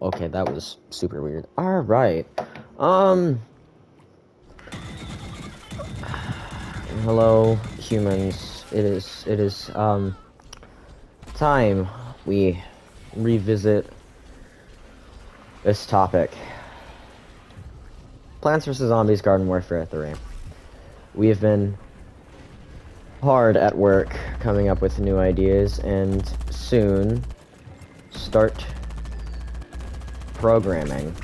Okay, that was super weird. Alright. Um, hello, humans. It is time we revisit this topic. Plants vs. Zombies Garden Warfare 3. We have been hard at work coming up with new ideas and soon start programming.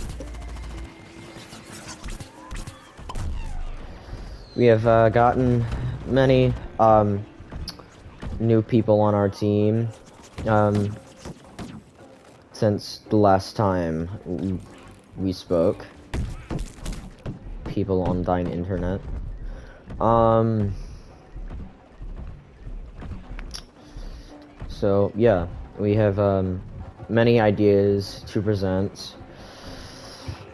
We have gotten many new people on our team since the last time we spoke. People on thine internet. So yeah, we have many ideas to present,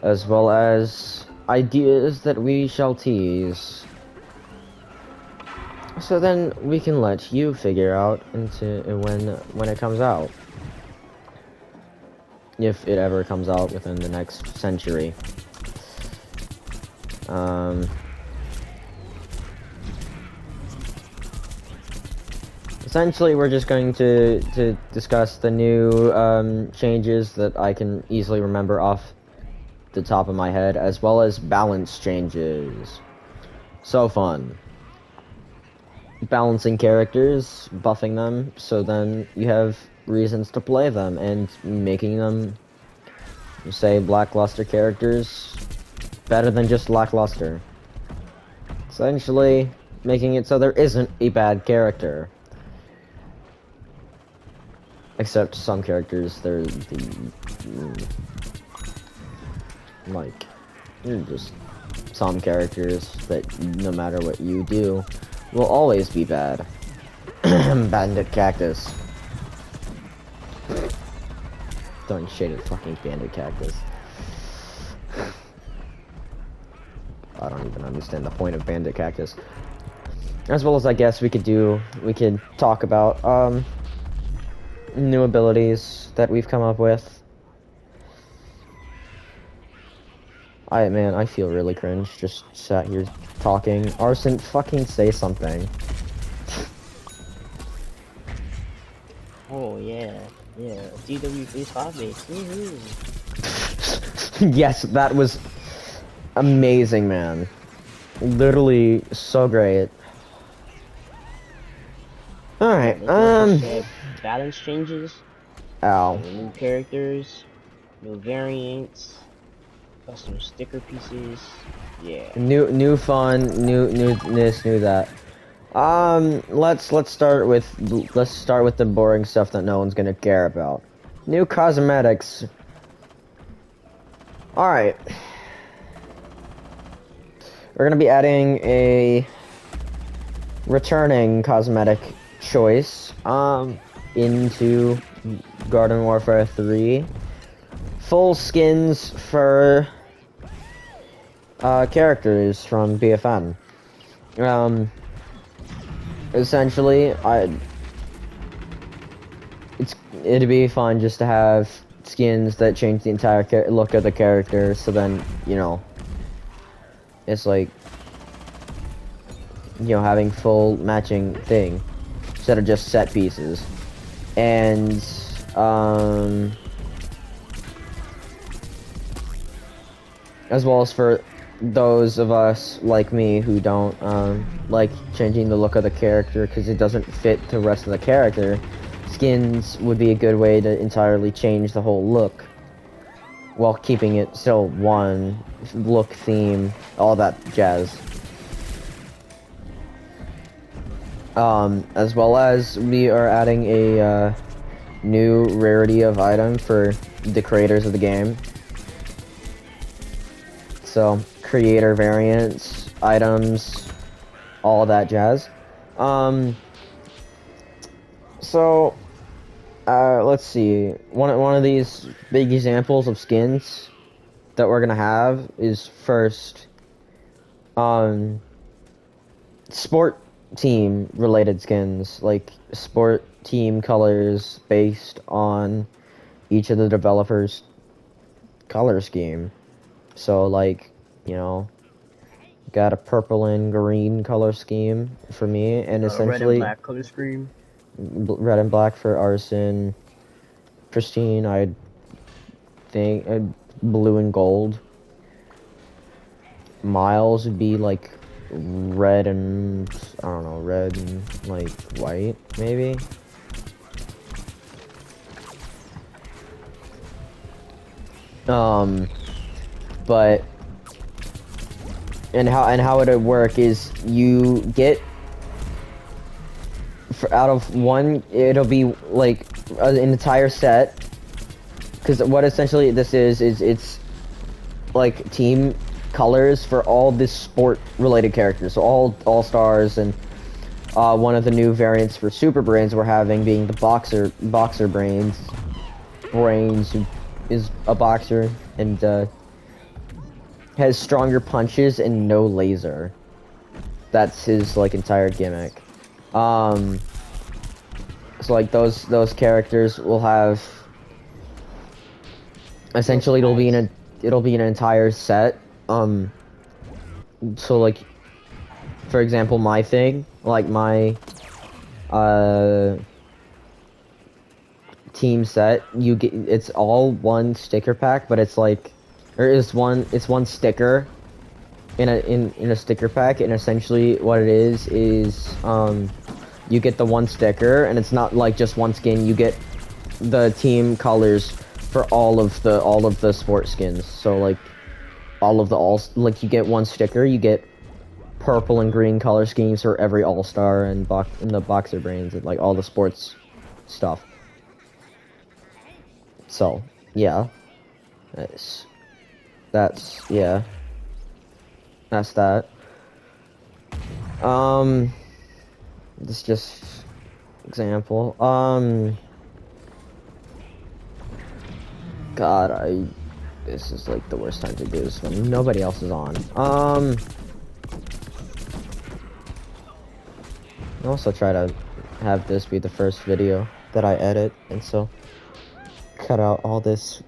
as well as ideas that we shall tease. So then we can let you figure out into when it comes out. If it ever comes out within the next century. Essentially, we're just going to discuss the new changes that I can easily remember off the top of my head, as well as balance changes. So fun. Balancing characters, buffing them, so then you have reasons to play them, and making them, say, lackluster characters better than just lackluster. Essentially, making it so there isn't a bad character. Except some characters, they're like, they're just some characters that no matter what you do, will always be bad. Bandit Cactus. Throwing shade at fucking Bandit Cactus. I don't even understand the point of Bandit Cactus. As well as I guess we could talk about, new abilities that we've come up with. Man, I feel really cringe just sat here talking. Arson, fucking say something. Oh yeah, GW3 spot base. Yes, that was amazing, man. Literally so great. Alright, balance changes. Ow. New characters, new variants, custom sticker pieces. Yeah. New fun, new this, new that. Let's start with the boring stuff that no one's gonna care about. New cosmetics. Alright. We're gonna be adding a returning cosmetic choice into Garden Warfare 3. Full skins for characters from BFN. Essentially, it'd be fun just to have skins that change the entire look of the character, so then, you know, it's like, you know, having full matching thing instead of just set pieces. And as well as for those of us like me who don't like changing the look of the character because it doesn't fit the rest of the character, skins would be a good way to entirely change the whole look while keeping it still one look, theme, all that jazz. As well as we are adding a new rarity of item for the creators of the game. So, creator variants, items, all that jazz. Let's see. One of these big examples of skins that we're gonna have is first, sport team related skins, like sport team colors based on each of the developers' color scheme. So like, you know, got a purple and green color scheme for me, and Red and essentially black color scheme. red and black for Arson. Christine, I think blue and gold. Miles would be like red and I don't know, red and like white maybe. But how it would work is you get out of one, it'll be like an entire set. Because what essentially this is it's like team colors for all the sport related characters, so all stars, and one of the new variants for super brains we're having being the boxer brains who is a boxer and has stronger punches and no laser. That's his like entire gimmick. So like those characters will have essentially it'll be an entire set. So like for example my thing, like my team set, you get it's all one sticker pack, but it's like it's one sticker in a sticker pack, and essentially what it is you get the one sticker, and it's not like just one skin, you get the team colors for all of the sport skins. So like like you get one sticker, you get purple and green color schemes for every all-star and the boxer brains and like all the sports stuff. So yeah, that's yeah, that's that. This just example. God, this is like the worst time to do this when nobody else is on. I also try to have this be the first video that I edit, and so cut out all this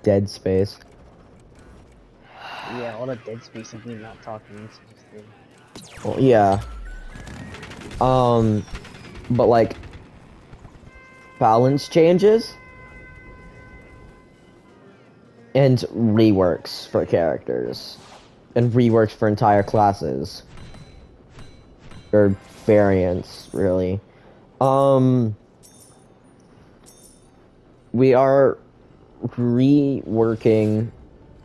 dead space. Yeah, all the dead space of me not talking. It's just Well, yeah. But like balance changes and reworks for characters and reworks for entire classes or variants, really. We are reworking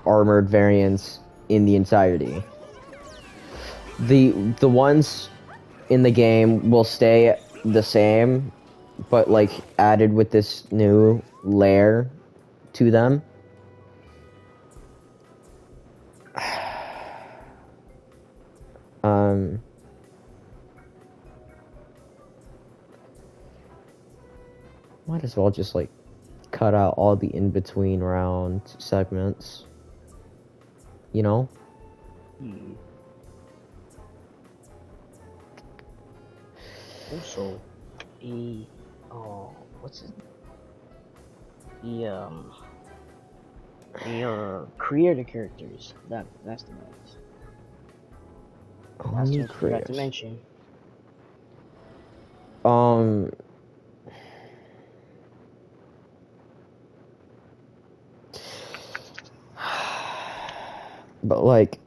armored variants in the entirety. The ones in the game will stay the same, but like added with this new layer to them. Might as well just like cut out all the in-between round segments, you know? Also, what's it? The creator characters. That's the ones. That's what I forgot to mention. But like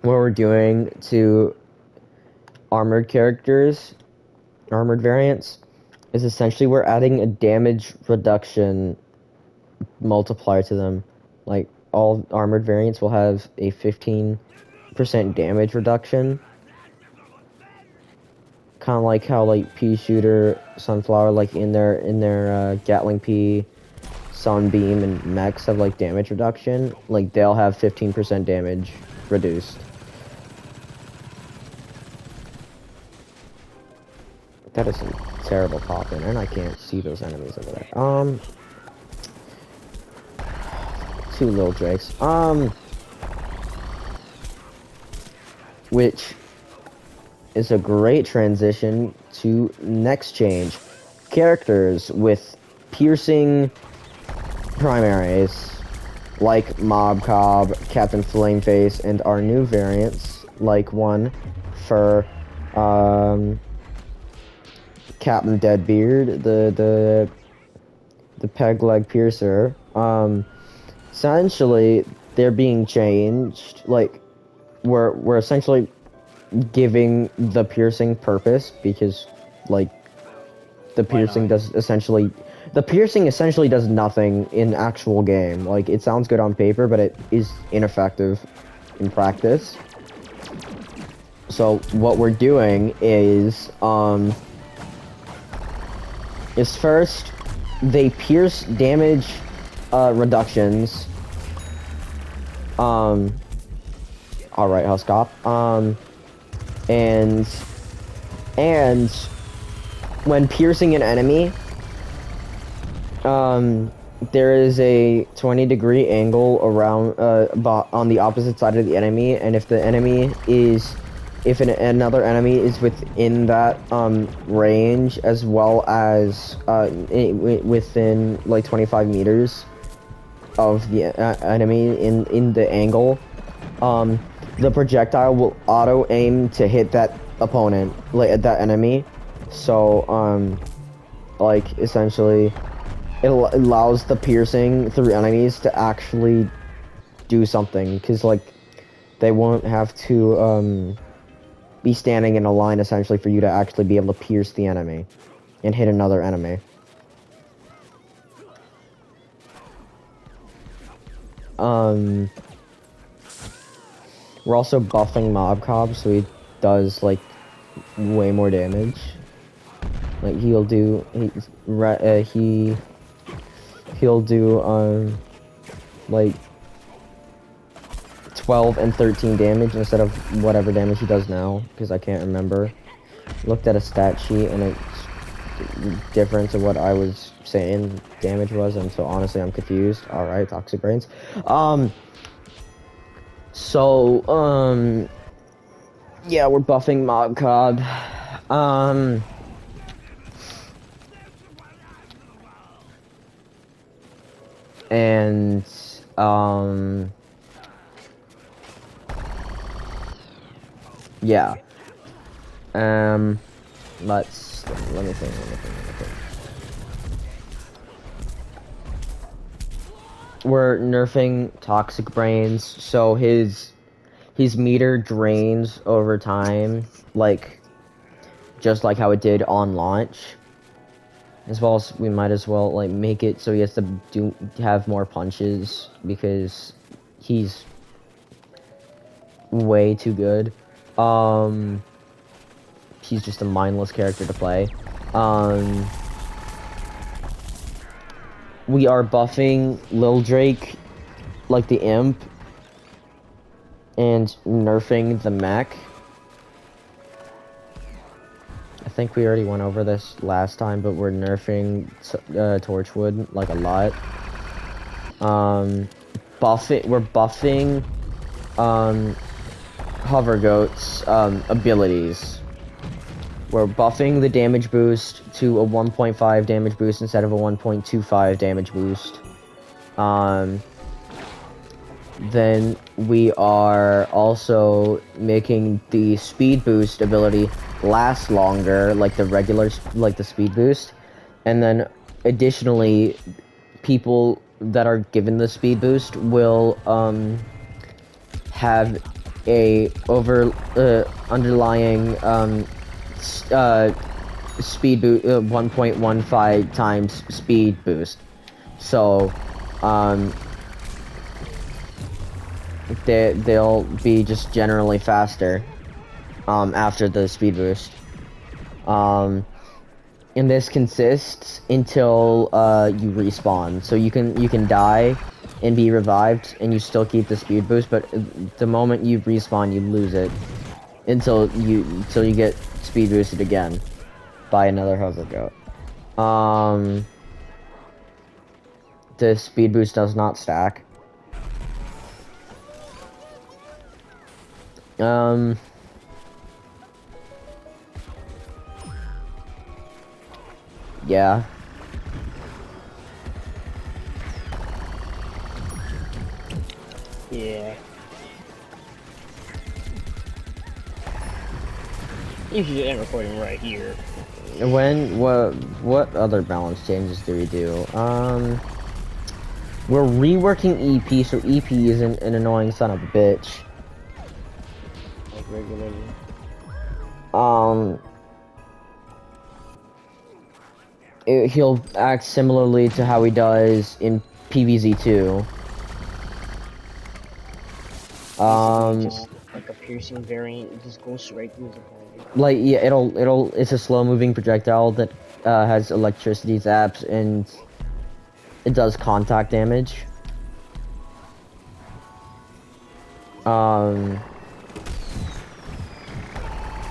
what we're doing to armored characters, armored variants, is essentially we're adding a damage reduction multiplier to them. Like all armored variants will have a 15% damage reduction. Kind of like how like pea shooter, sunflower, like in their Gatling Pea, Sunbeam, and mechs have like damage reduction. Like they'll have 15% damage reduced. That is some terrible popping, and I can't see those enemies over there. Two little drakes. Which is a great transition to next change. Characters with piercing primaries, like Mob Cobb, Captain Flameface, and our new variants, like one for Captain Deadbeard, the peg leg piercer. Essentially they're being changed. Like we're essentially giving the piercing purpose because like the piercing essentially does nothing in actual game. Like it sounds good on paper, but it is ineffective in practice. So what we're doing is first they pierce damage reductions. Alright, House Cop. And when piercing an enemy, there is a 20-degree angle around on the opposite side of the enemy, and if another enemy is within that range, as well as within like 25 meters of the enemy in the angle, the projectile will auto aim to hit that opponent, like that enemy. So like essentially it allows the piercing through enemies to actually do something, because like they won't have to be standing in a line essentially for you to actually be able to pierce the enemy and hit another enemy. We're also buffing Mob Cobb, so he does like way more damage. Like he'll do like 12 and 13 damage instead of whatever damage he does now, because I can't remember. Looked at a stat sheet and it's different to what I was saying damage was, and so honestly I'm confused. Alright, Toxic Brains. Yeah, we're buffing Mob Cobb. And yeah. Let me think. We're nerfing Toxic Brains, so his meter drains over time, like just like how it did on launch. As well as we might as well like make it so he has to have more punches, because he's way too good. He's just a mindless character to play. We are buffing Lil Drake like the imp and nerfing the mech. I think we already went over this last time, but we're nerfing Torchwood like a lot. We're buffing Hover Goat's abilities. We're buffing the damage boost to a 1.5 damage boost instead of a 1.25 damage boost. Then we are also making the speed boost ability last longer, like the speed boost. And then additionally, people that are given the speed boost will have a underlying speed boost 1.15 times speed boost. So they'll be just generally faster after the speed boost. And this consists until you respawn. So you can die and be revived and you still keep the speed boost, but the moment you respawn you lose it until you get speed boosted again by another hover goat. The speed boost does not stack. Yeah. Yeah. You should end recording right here. What other balance changes do we do? We're reworking EP, so EP isn't an annoying son of a bitch. Like regularly. Um, he'll act similarly to how he does in PvZ2. Basically, just like a piercing variant, it just goes right through his opponent. Like yeah, it's a slow moving projectile that has electricity zaps and it does contact damage.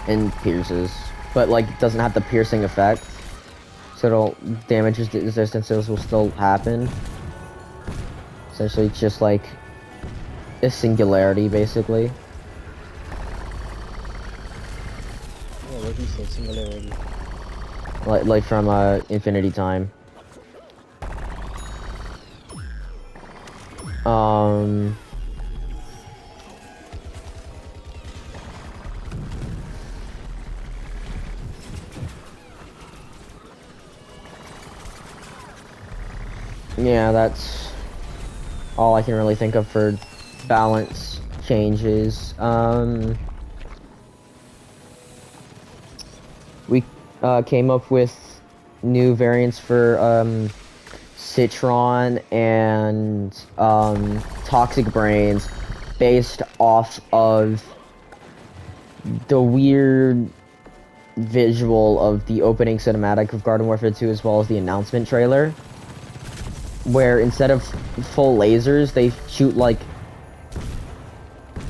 And pierces, but like it doesn't have the piercing effect, so it'll damage resistances will still happen. Essentially, it's just like a singularity, basically. Yeah, what he said, singularity. Like from Infinity Time. Yeah, that's all I can really think of for balance changes. We came up with new variants for Citron and Toxic Brains based off of the weird visual of the opening cinematic of Garden Warfare 2 as well as the announcement trailer, where instead of full lasers they shoot like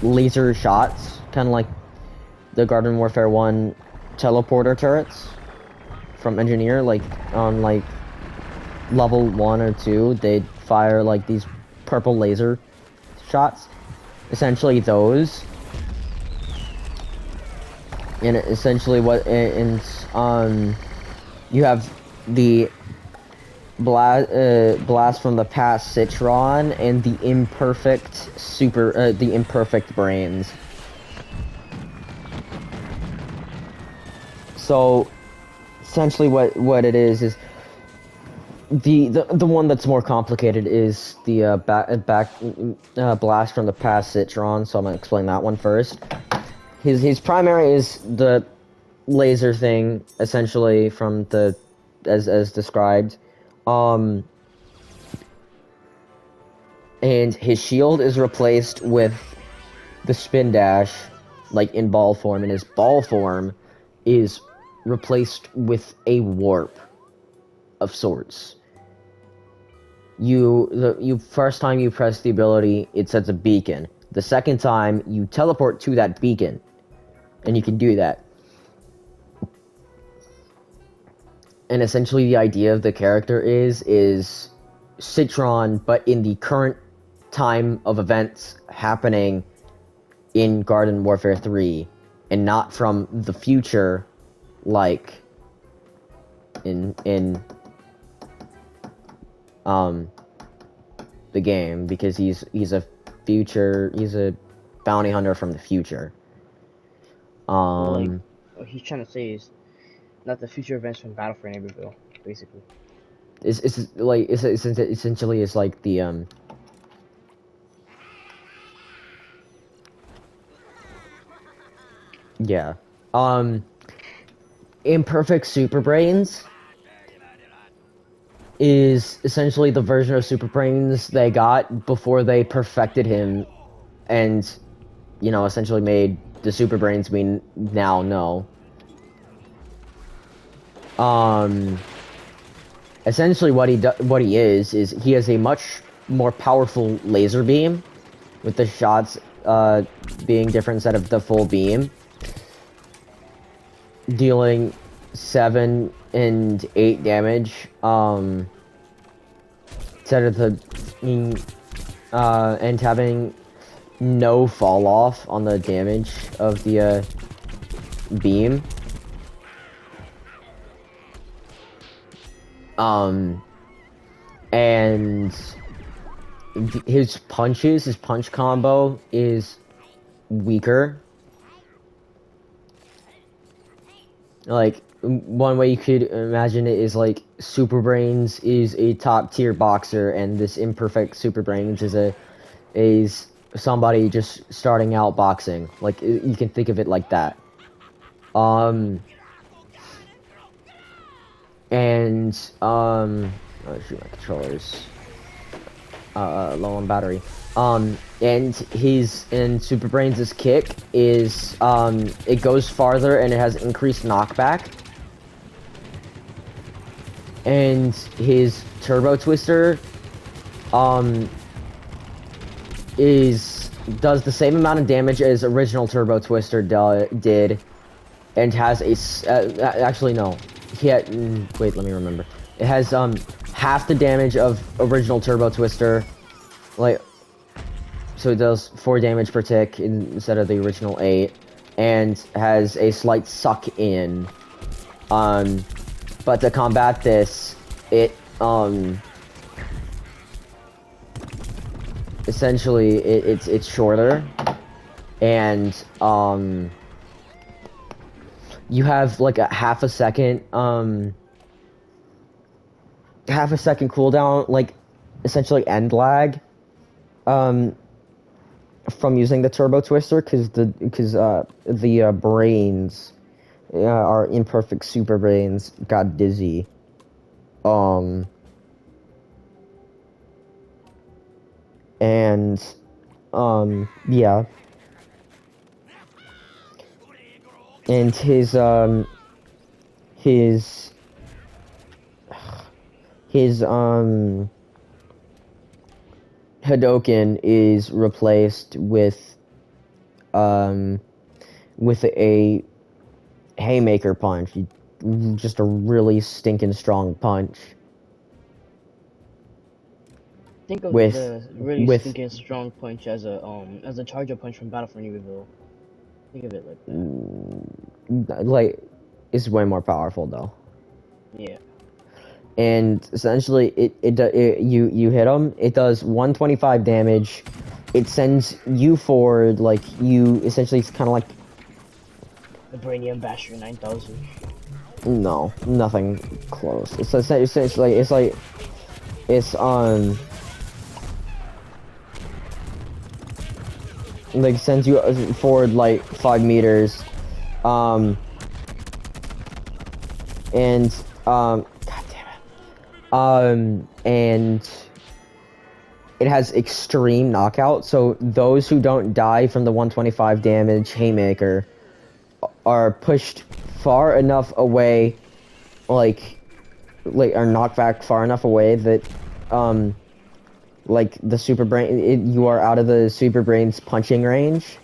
laser shots, kind of like the Garden Warfare 1 teleporter turrets from Engineer. Like on like level 1 or 2 they'd fire like these purple laser shots, essentially those. And essentially what you have the blast from the past Citron and the imperfect the imperfect brains. So essentially what it is the one that's more complicated is the blast from the past Citron, so I'm gonna explain that one first. His primary is the laser thing, essentially from the as described. And his shield is replaced with the spin dash, like in ball form, and his ball form is replaced with a warp of sorts. You first time you press the ability, it sets a beacon. The second time, you teleport to that beacon, and you can do that. And essentially the idea of the character is Citron, but in the current time of events happening in Garden Warfare 3, and not from the future, like in the game, because he's a bounty hunter from the future. Like, what he's trying to say is not the future events from Battle for Neighborville, basically. It's essentially it's like the yeah. Imperfect Super Brains is essentially the version of Super Brains they got before they perfected him and, you know, essentially made the Super Brains we now know. Essentially what he is he has a much more powerful laser beam, with the shots being different instead of the full beam, dealing 7 and 8 damage instead of and having no fall off on the damage of the beam. And his punches, his punch combo is weaker. Like, one way you could imagine it is like Super Brains is a top tier boxer, and this imperfect Super Brains is somebody just starting out boxing. Like, you can think of it like that. Oh shoot, my controllers. Low on battery. And Super Brains' kick is, it goes farther and it has increased knockback. And his Turbo Twister, does the same amount of damage as original Turbo Twister did, and has actually no, wait, let me remember. It has half the damage of original Turbo Twister, like, so it does 4 damage per tick instead of the original 8, and has a slight suck in. But to combat this, it essentially it's shorter, and you have like a half a second cooldown, like essentially end lag from using the Turbo Twister, because the brains our imperfect Super Brains got dizzy. Yeah. And his Hadoken is replaced with a haymaker punch. Just a really stinking strong punch. Think of the really stinking strong punch as a charger punch from Battle for Newbie. Think of it like that. Like, it's way more powerful though. Yeah. And essentially, you hit him. It does 125 damage. It sends you forward, like, you essentially, it's kind of like the Brainium Basher 9000. No, nothing close. It's like sends you forward like 5 meters, god damn it, and it has extreme knockout. So those who don't die from the 125 damage haymaker are pushed far enough away, like are knocked back far enough away that like the Super Brain, you are out of the Super Brain's punching range.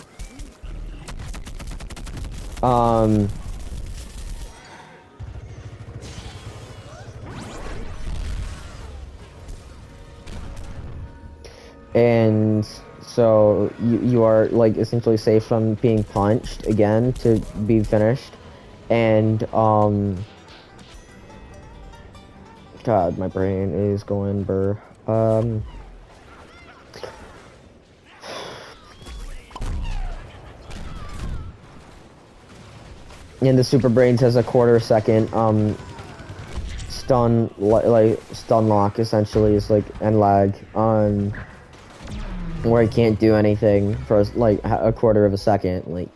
And so you are like essentially safe from being punched again to be finished. And God, my brain is going burr. And the Super Brains has a quarter-second stun lock, essentially, is like, and lag where he can't do anything for like a quarter of a second, like,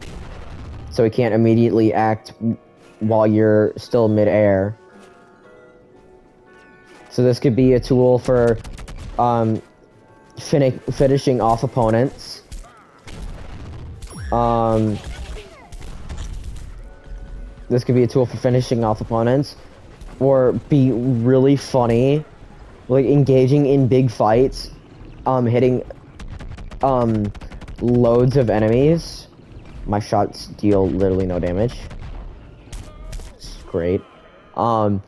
so he can't immediately act while you're still mid-air. So this could be a tool for finishing off opponents. This could be a tool for finishing off opponents, or be really funny, like engaging in big fights, hitting loads of enemies. My shots deal literally no damage. It's great. And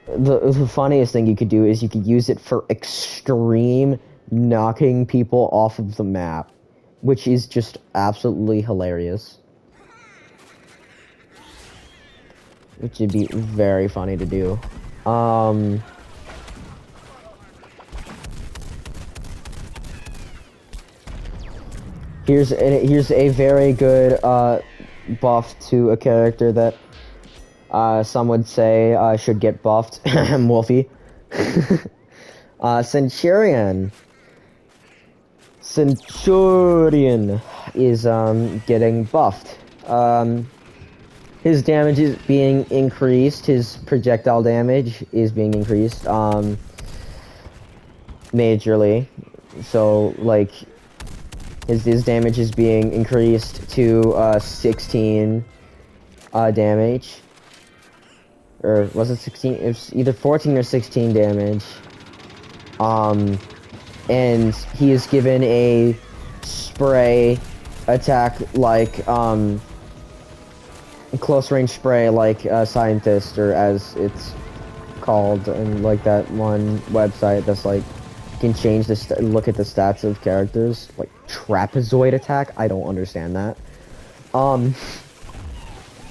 the funniest thing you could do is you could use it for extreme knocking people off of the map, which is just absolutely hilarious. Which would be very funny to do. Here's a very good buff to a character that some would say should get buffed. Wolfie. Centurion. Centurion is getting buffed. His damage is being increased. His projectile damage is being increased majorly. So like his damage is being increased to 16 damage. Or was it 16? It was either 14 or 16 damage. And he is given a spray attack like close range spray like scientist, or as it's called, and like that one website that's like can change the look at the stats of characters, like trapezoid attack. I don't understand that.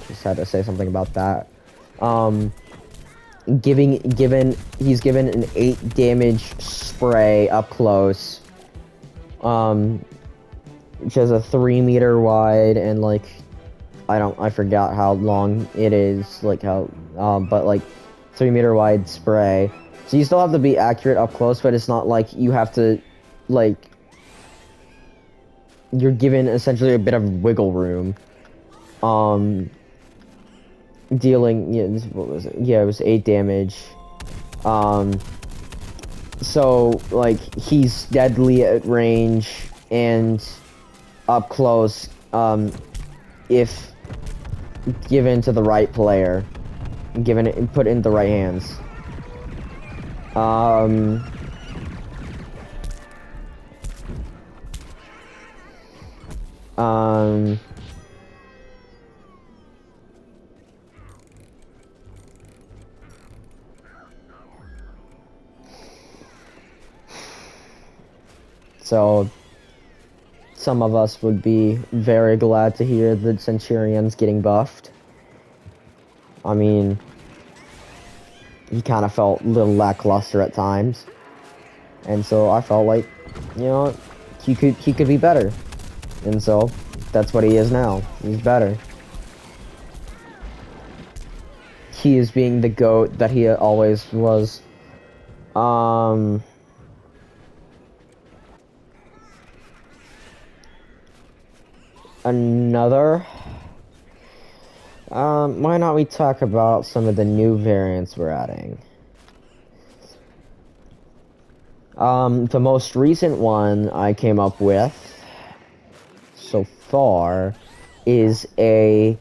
Just had to say something about that. He's given an 8 damage spray up close, which has a 3-meter wide and like I forgot how long it is, like how but like 3-meter wide spray. So you still have to be accurate up close, but it's not like you have to, like, you're given essentially a bit of wiggle room. Dealing, yeah, what was it? Yeah, it was 8 damage. So, like, he's deadly at range and up close, if given to the right player, put in the right hands. So, some of us would be very glad to hear the Centurion's getting buffed. I mean, he kind of felt a little lackluster at times, and so I felt like, you know, he could be better, and so that's what he is now. He's better. He is being the GOAT that he always was. Another. Why not we talk about some of the new variants we're adding? The most recent one I came up with so far is a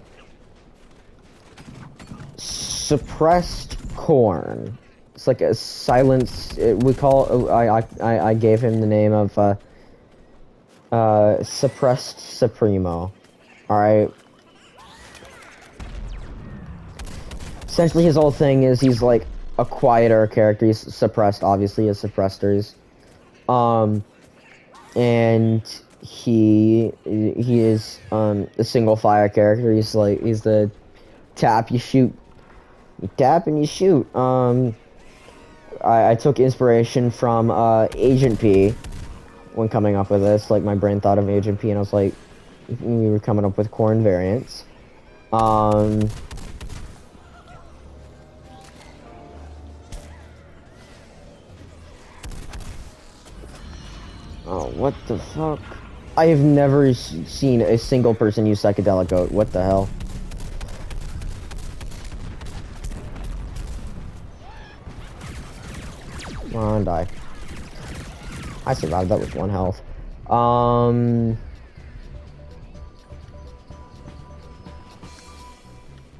suppressed corn. It's like a silence. We call. I gave him the name of suppressed Supremo. All right. Essentially, his whole thing is he's like a quieter character. He's suppressed, obviously, as suppressors. And he is a single fire character. He's the tap, you shoot, you tap and you shoot. I took inspiration from Agent P when coming up with this. Like, my brain thought of Agent P, and I was like, we were coming up with corn variants. Oh, what the fuck? I have never seen a single person use Psychedelic Oat. What the hell? Come on, die. I survived. That was 1 health.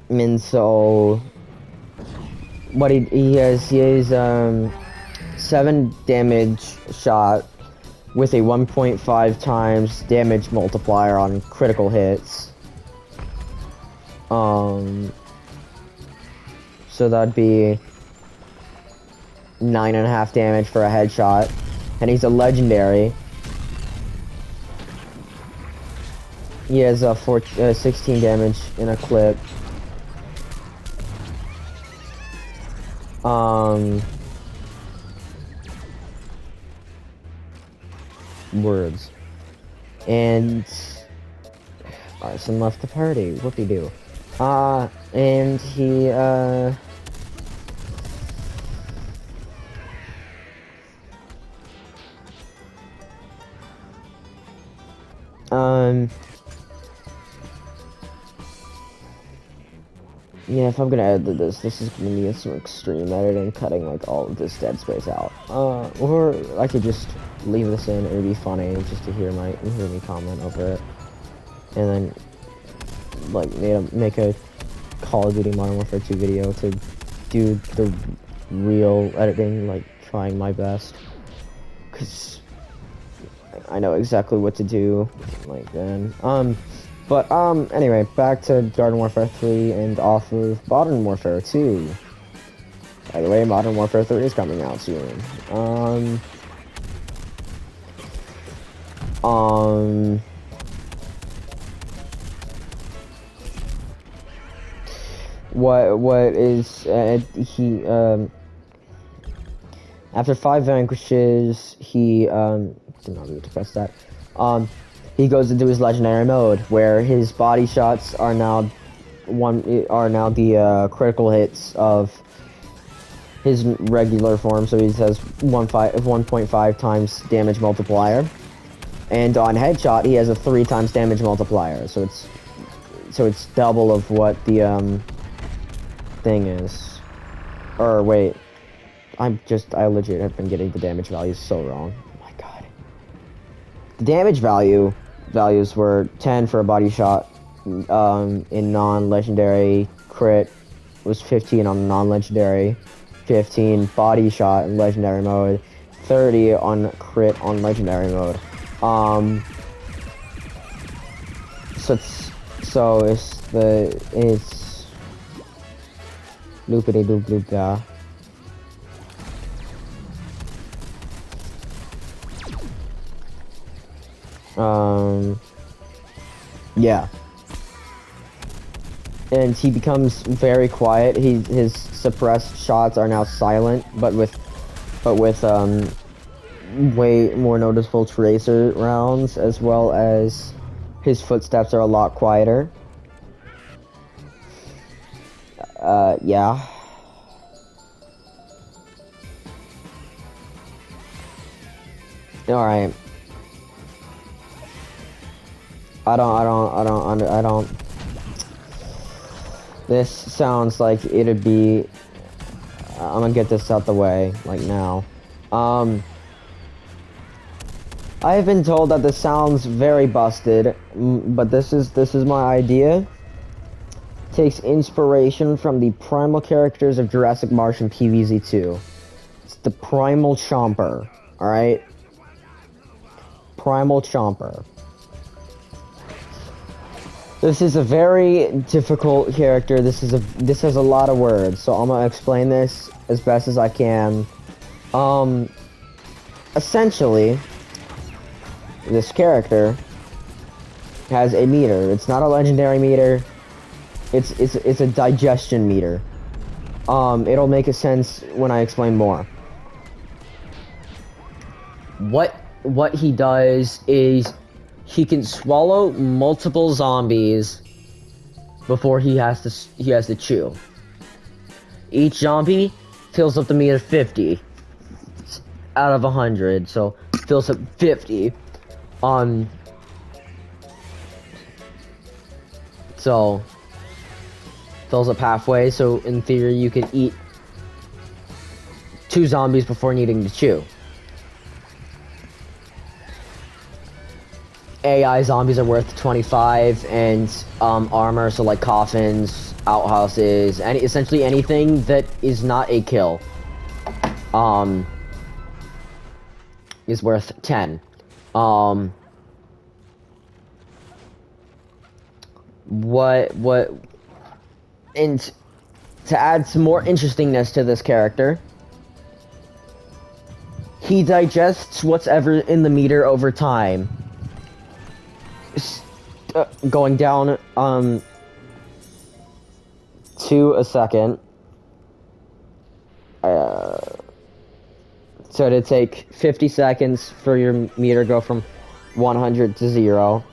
And so what he has 7 damage shot with a 1.5 times damage multiplier on critical hits. So that'd be 9.5 damage for a headshot, and he's a legendary. He has 16 damage in a clip. Words. And Arson left the party. Whoopie-doo. And he, yeah, if I'm gonna edit this is gonna be some extreme editing, cutting like all of this dead space out. Or I could just leave this in. It would be funny just to hear me comment over it, and then like make a Call of Duty Modern Warfare 2 video to do the real editing, like trying my best, cause I know exactly what to do, like then. But anyway, back to Garden Warfare 3 and off of Modern Warfare 2. By the way, Modern Warfare 3 is coming out soon. What is he after 5 vanquishes, he did not need to press that. He goes into his legendary mode, where his body shots are now the critical hits of his regular form. So he has 1.5 times damage multiplier, and on headshot he has a 3 times damage multiplier. So it's double of what the thing is. Or wait, I legit have been getting the damage values so wrong. Oh my god. The damage values were 10 for a body shot in non-legendary, crit was 15 on non-legendary, 15 body shot in legendary mode, 30 on crit on legendary mode. So it's loopity loop loop da. Yeah. And he becomes very quiet. His suppressed shots are now silent, but with way more noticeable tracer rounds, as well as his footsteps are a lot quieter. Yeah. All right. I don't. This sounds like it'd be. I'm gonna get this out the way, like now. I have been told that this sounds very busted, but this is my idea. Takes inspiration from the primal characters of Jurassic Marsh and PvZ2. It's the Primal Chomper, alright? Primal Chomper. This is a very difficult character. This has a lot of words, so I'm gonna explain this as best as I can. Essentially, this character has a meter. It's not a legendary meter. It's a digestion meter. It'll make a sense when I explain more. What he does is he can swallow multiple zombies before he has to chew. Each zombie fills up the meter 50 out of 100, so fills up 50. So fills up halfway, so in theory you could eat 2 zombies before needing to chew. AI zombies are worth 25, and armor, so like coffins, outhouses, essentially anything that is not a kill, is worth 10. And to add some more interestingness to this character, he digests what's ever in the meter over time. Going down to a second. So it'd take 50 seconds for your meter to go from 100 to 0.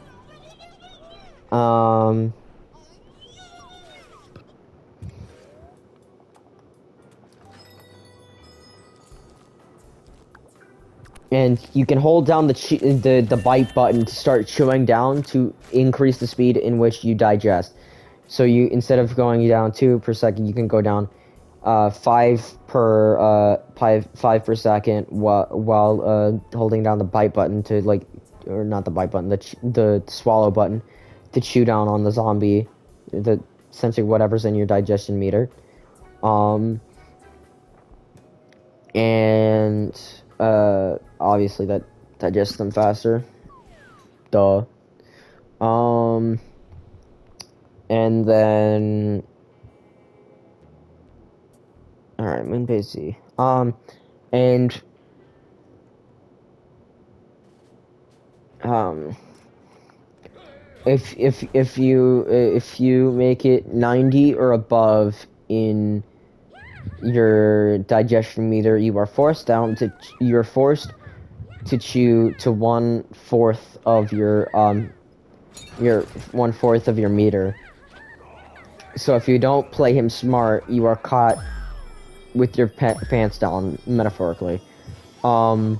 And you can hold down the bite button to start chewing down to increase the speed in which you digest. So you, instead of going down 2 per second, you can go down 5 per second while holding down the bite button to, like, or not the bite button, the swallow button to chew down on the zombie, essentially whatever's in your digestion meter. And obviously that digests them faster. Duh. And then, all right, Moonbase Z. And if you make it 90 or above in your digestion meter, you're forced to chew to 1/4 of your 1/4 of your meter. So if you don't play him smart, you are caught with your pants down, metaphorically. And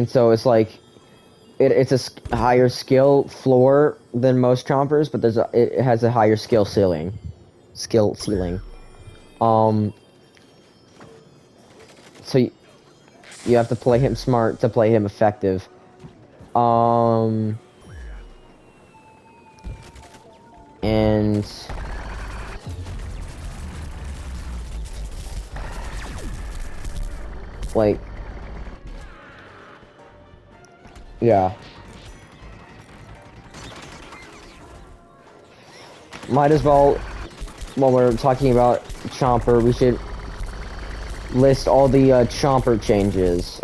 so it's like it's a higher skill floor than most chompers, but it has a higher skill ceiling. So you have to play him smart to play him effective. And like, yeah. Might as well, while we're talking about Chomper, we should list all the Chomper changes.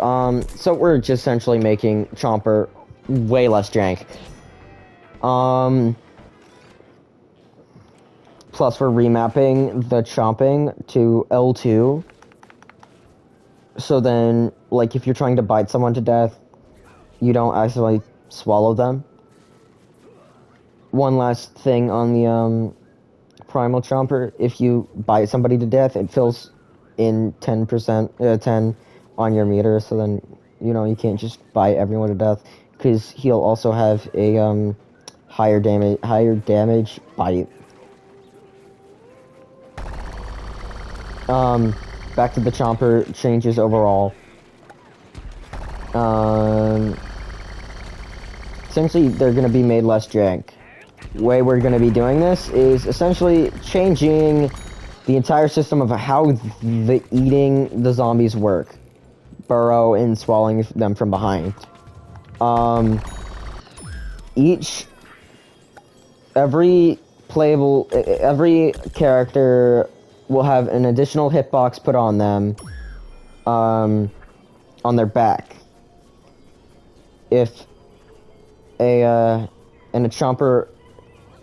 So we're just essentially making Chomper way less jank. Plus we're remapping the chomping to L2. So then, like, if you're trying to bite someone to death, you don't accidentally swallow them. One last thing on the Primal Chomper, if you bite somebody to death, it fills in 10%, 10 on your meter, so then, you know, you can't just bite everyone to death, because he'll also have a higher damage bite. Back to the Chomper changes overall. Essentially, they're going to be made less jank. Way we're going to be doing this is essentially changing the entire system of how the eating the zombies work. Burrow and swallowing them from behind. Every character will have an additional hitbox put on them, on their back. If a Chomper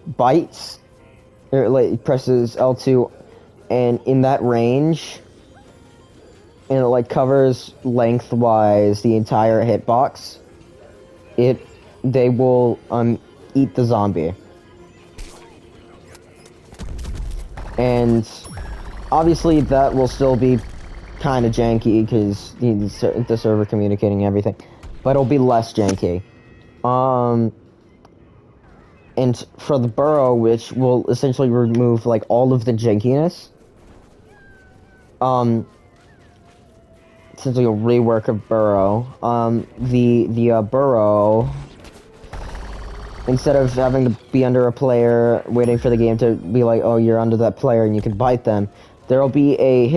bites, or like presses L2, and in that range, and it like covers lengthwise the entire hitbox, they will eat the zombie. And obviously that will still be kind of janky because the server communicating and everything, but it'll be less janky. And for the burrow, which will essentially remove like all of the jankiness, essentially a rework of burrow. The burrow, instead of having to be under a player, waiting for the game to be like, oh, you're under that player and you can bite them, there'll be a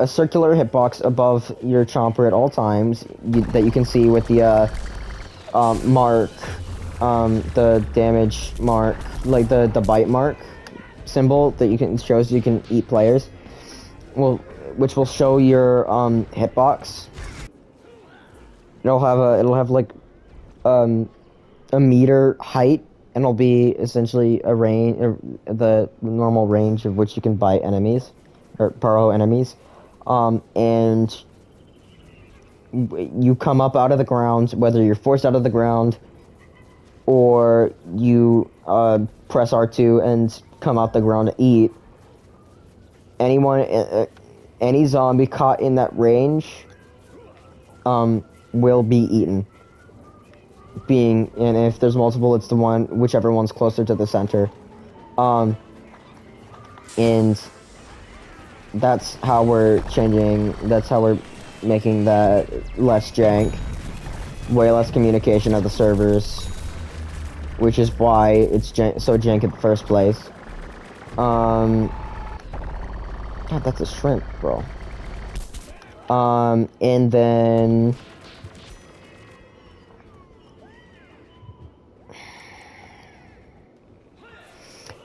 circular hitbox above your Chomper at all times that you can see with the mark, the damage mark, like the bite mark symbol that shows you can eat players. Which will show your hitbox. It'll have like a meter height, and it'll be essentially a range, the normal range of which you can bite enemies or burrow enemies. And you come up out of the ground, whether you're forced out of the ground or you press R2 and come out the ground to eat. Any zombie caught in that range will be eaten. And if there's multiple, it's whichever one's closer to the center. And that's how we're making that less jank, way less communication of the servers, which is why it's so jank in the first place. God, that's a shrimp, bro. And then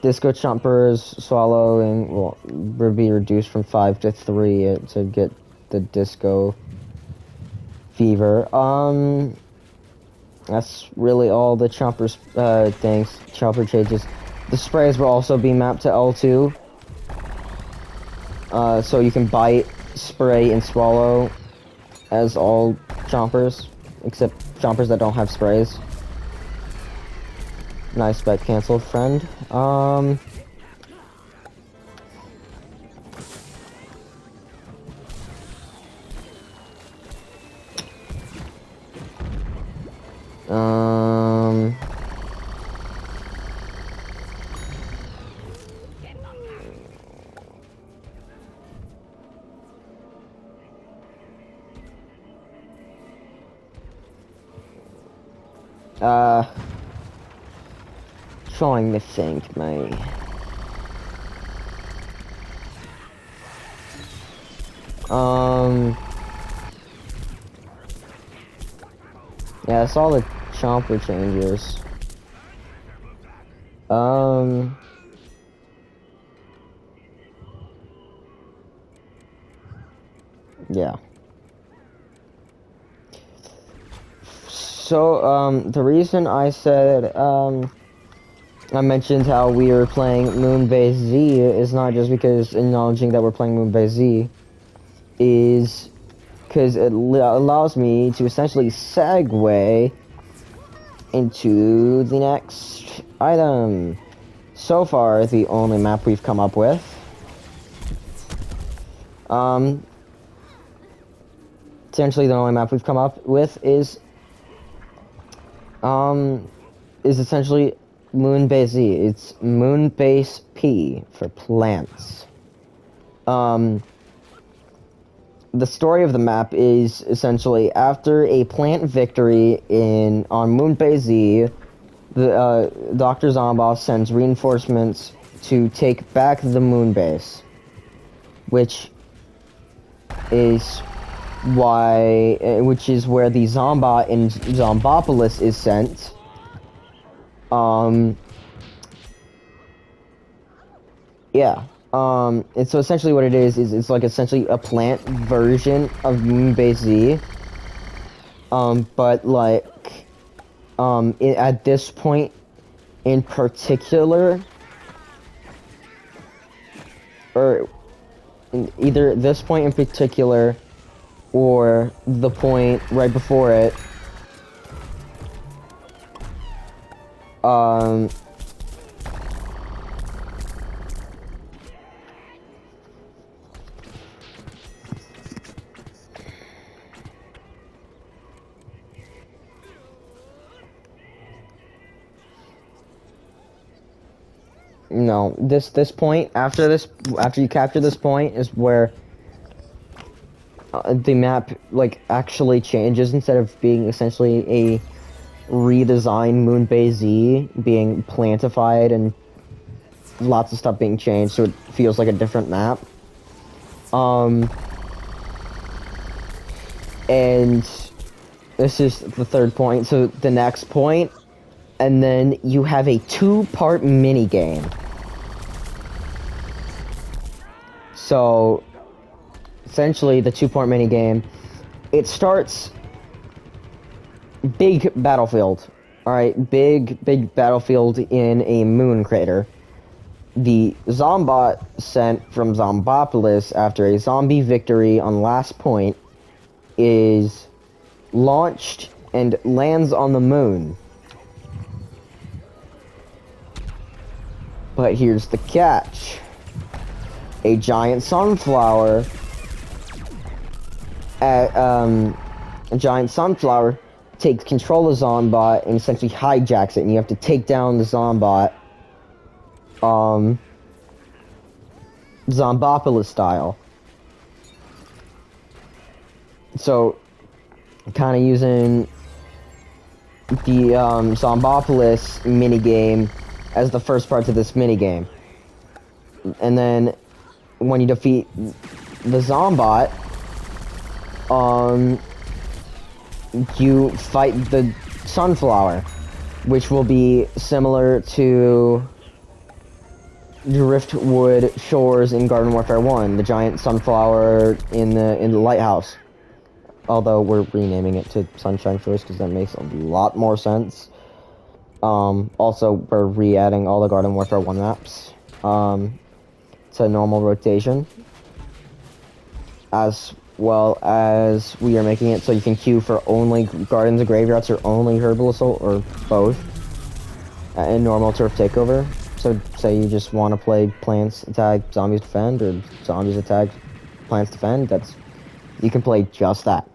disco chompers swallowing will be reduced from 5 to 3 to get the disco fever. That's really all the chompers things. Chomper changes. The sprays will also be mapped to L2. So you can bite, spray, and swallow as all chompers, except chompers that don't have sprays. Nice bet canceled, friend. Trying to think, mate. Yeah, I saw the chomper changes. Yeah. So, the reason I said, I mentioned how we were playing Moonbase Z is not just because acknowledging that we're playing Moonbase Z, is because it allows me to essentially segue into the next item. So far, the only map we've come up with. Essentially the only map we've come up with is essentially Moonbase Z. It's Moonbase P for plants. The story of the map is essentially after a plant victory on Moonbase Z, the Dr. Zomboss sends reinforcements to take back the Moonbase, which is where the Zombot in Zombopolis is sent. Yeah. And so essentially what it is it's like essentially a plant version of Moonbase Z. But like, at this point in particular, or either this point in particular, or the point right before it, no, this point, after you capture this point is where the map like actually changes. Instead of being essentially a redesigned Moonbase Z, being plantified and lots of stuff being changed, so it feels like a different map. And this is the third point. So the next point, and then you have a 2-part mini game. So essentially the 2-part mini game, it starts big battlefield. All right, big battlefield in a moon crater. The Zombot sent from Zombopolis after a zombie victory on last point is launched and lands on the moon. But here's the catch. A giant sunflower takes control of Zombot and essentially hijacks it, and you have to take down the Zombot, Zombopolis style. So, kind of using the Zombopolis minigame as the first part of this minigame. And then, when you defeat the Zombot, you fight the sunflower, which will be similar to Driftwood Shores in Garden Warfare 1, the giant sunflower in the lighthouse. Although we're renaming it to Sunshine Shores because that makes a lot more sense. Also, we're re-adding all the Garden Warfare 1 maps to normal rotation, as well as we are making it so you can queue for only Gardens of Graveyards or only Herbal Assault, or both, in normal turf takeover. So, say you just want to play Plants Attack, Zombies Defend, or Zombies Attack, Plants Defend, you can play just that.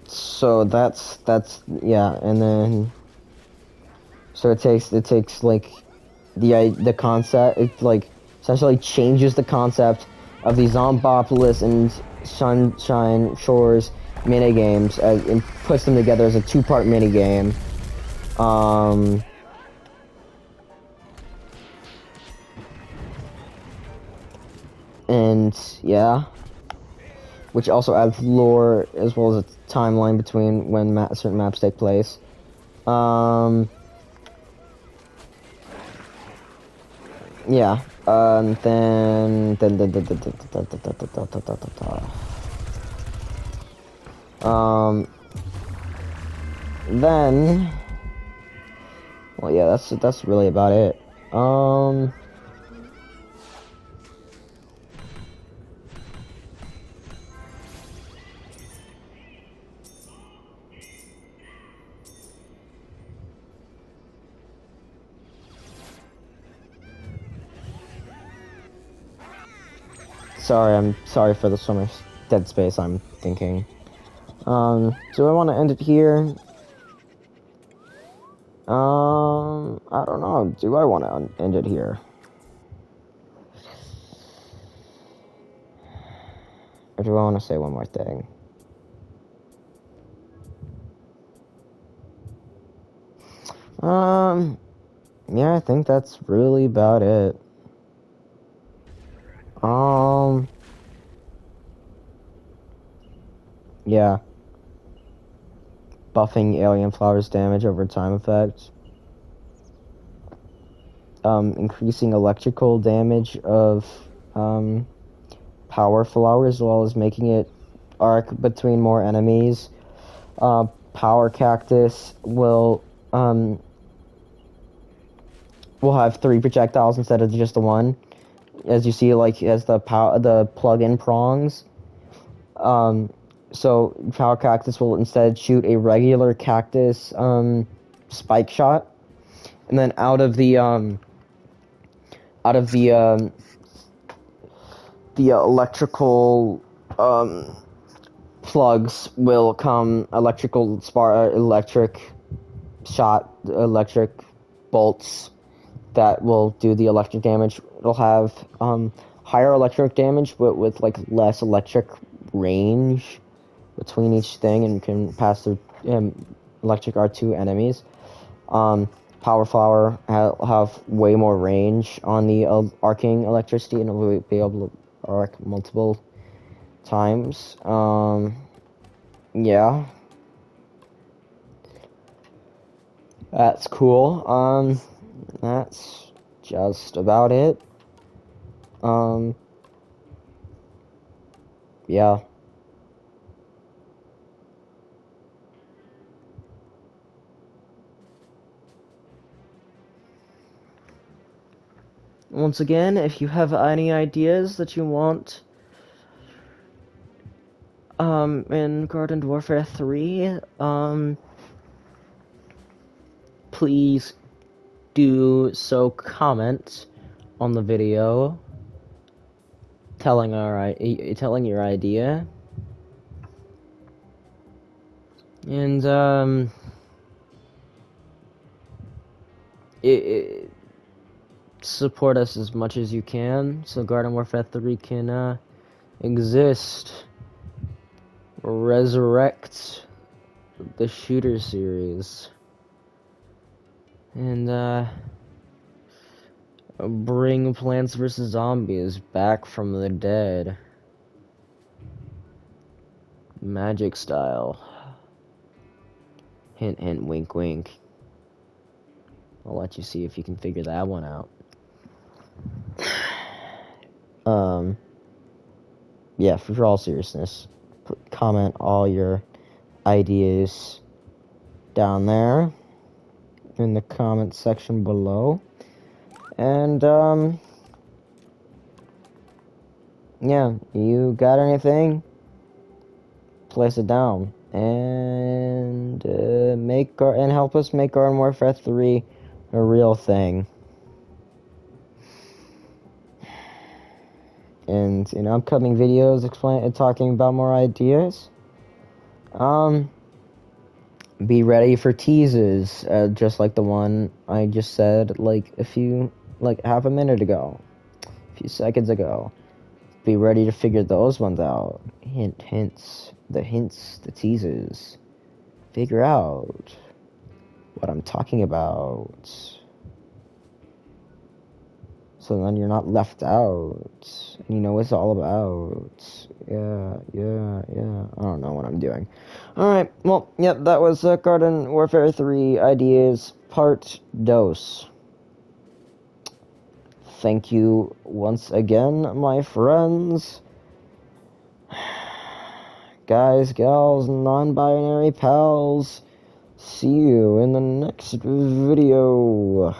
So that's yeah, and then so it takes like the concept, it like essentially changes the concept of the Zombopolis and Sunshine Shores minigames and puts them together as a two-part minigame. And yeah, which also adds lore as well as a timeline between when certain maps take place. Yeah, then, well, yeah, that's really about it. I'm sorry for the so much dead space, I'm thinking. Do I want to end it here? I don't know. Do I want to end it here? Or do I want to say one more thing? Yeah, I think that's really about it. Yeah. Buffing alien flowers damage over time effect. Increasing electrical damage of, power flower, as well as making it arc between more enemies. Power cactus will have 3 projectiles instead of just the 1. As you see, like, as the plug-in prongs. So power cactus will instead shoot a regular cactus spike shot, and then out of the electrical plugs will come electric bolts that will do the electric damage. It'll have higher electric damage, but with like less electric range between each thing, and can pass through electric R2 enemies. Power flower have way more range on the arcing electricity, and will be able to arc multiple times. Yeah, that's cool. That's just about it. Yeah. Once again, if you have any ideas that you want in Garden Warfare 3, please do so comment on the video telling your idea. And support us as much as you can so Garden Warfare 3 can exist. Resurrect the shooter series. And bring Plants vs. Zombies back from the dead. Magic style. Hint, hint, wink, wink. I'll let you see if you can figure that one out. Yeah, for all seriousness, comment all your ideas down there in the comment section below. And, yeah, you got anything? Place it down. And, help us make Garden Warfare 3 a real thing. And in upcoming videos talking about more ideas, be ready for teases, just like the one I just said like half a minute ago, a few seconds ago. Be ready to figure those ones out. Hints, the teasers. Figure out what I'm talking about. So then you're not left out. And you know what it's all about. Yeah. I don't know what I'm doing. Alright, well, yep, that was Garden Warfare 3 Ideas Part Dos. Thank you once again, my friends. Guys, gals, non-binary pals. See you in the next video.